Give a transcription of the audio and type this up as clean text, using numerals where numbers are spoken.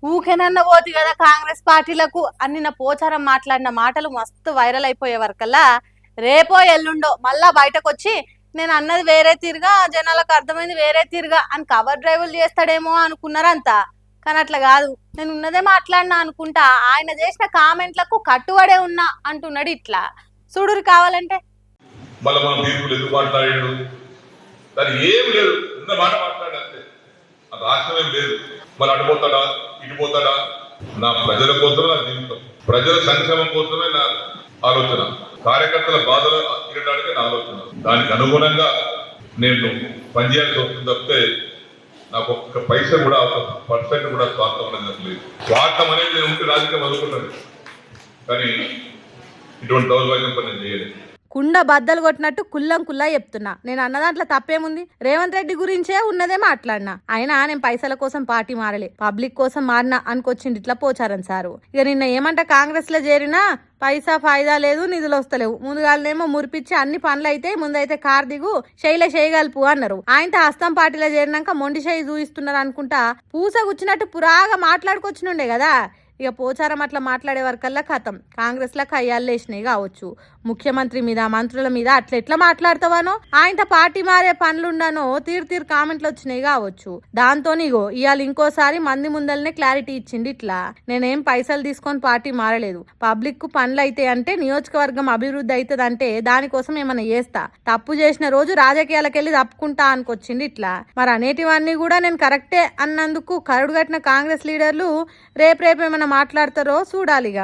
ఊకేనన్న పోతి కదా కాంగ్రెస్ పార్టీలకు అని నా పోచారం మాట్లాడిన మాటలు మస్తు వైరల్ అయిపోయే వరకల్లా రేపో ఎల్లుండో మళ్ళా బయటకు వచ్చి నేను అన్నది వేరే తీరుగా జనాలకు అర్థమైంది వేరే తీరుగా అని కవర్ డ్రైవులు చేస్తాడేమో అనుకున్నారంతా. కానీ అట్లా కాదు, నేను ఉన్నదే మాట్లాడినా అనుకుంటా ఆయన చేసిన కామెంట్లకు కట్టుబడే ఉన్నా అంటున్నాడు. ఇట్లా చూడురు కావాలంటే మళ్ళీ మనం తీర్పులు ఎందుకు మాట్లాడాడు, దాని ఏం లేదు, ఉన్న మాట మాట్లాడంతే. రాష్ట్రం ఏం లేదు, మళ్ళీ అటుపోతాడా ఇటుపోతాడా. నా ప్రజల కోసమే నా జీవితం, ప్రజల సంక్షేమం కోసమే నా ఆలోచన, కార్యకర్తల బాధలు తీరడానికి నా ఆలోచన. దానికి అనుగుణంగా నేను పనిచేయాల్సి వస్తుంది తప్పితే నాకు ఒక్క పైసా కూడా ఒక % కూడా స్వార్థం అనేది లేదు. స్వార్థం అనేది నేను ఉంటే రాజకీయం అనుకుంటాను, కానీ ఇటువంటి దౌర్భాగ్యం పని నేను చేయలేదు. కుండ బద్దలు కొట్టినట్టు కుల్లం కుల్లా చెప్తున్నా. నేను అన్న దాంట్లో తప్పేముంది, రేవంత్ రెడ్డి గురించే ఉన్నదే మాట్లాడినా. అయినా నేను పైసల కోసం పార్టీ మారలే, పబ్లిక్ కోసం మారినా అనుకొచ్చింది ఇట్లా పోచారని సారు. ఇక నిన్న ఏమంట కాంగ్రెస్ లో చేరినా పైసా ఫాయిదా లేదు, నిధులు వస్తలేవు, ముందుగానేమో మురిపించి అన్ని పనులు అయితే ముందైతే కార్ దిగు శైలే చేయగలుపు అన్నారు. ఆయనతో హస్తం పార్టీలో చేరినాక మొండి చేయి చూయిస్తున్నారు అనుకుంటా పూస గుచ్చినట్టు పురాగా మాట్లాడుకొచ్చినుండే కదా. ఇక పోచారం అట్లా మాట్లాడే వరకల్లా కథం కాంగ్రెస్ లా కయ్యాలేసినాయి కావచ్చు. ముఖ్యమంత్రి మీద మంత్రుల మీద అట్లా ఎట్లా మాట్లాడతావానో, ఆయనతో పార్టీ మారే పనులుండానో తీరు కామెంట్లు వచ్చినాయి కావచ్చు. దాంతో ఇగో ఇవాళ ఇంకోసారి మంది ముందలనే క్లారిటీ ఇచ్చింది. ఇట్లా నేనేం పైసలు తీసుకొని పార్టీ మారలేదు, పబ్లిక్ కు పనులు అయితే అంటే నియోజకవర్గం అభివృద్ధి అవుతుంది అంటే దానికోసం ఏమైనా చేస్తా, తప్పు చేసిన రోజు రాజకీయాలకు వెళ్ళి తప్పుకుంటా అనుకొచ్చింది. ఇట్లా మరి అనేటివన్నీ కూడా నేను కరెక్టే అన్నందుకు కరుడుగట్టిన కాంగ్రెస్ లీడర్లు రేపేమైనా మాట్లాడతారో చూడాలిగా.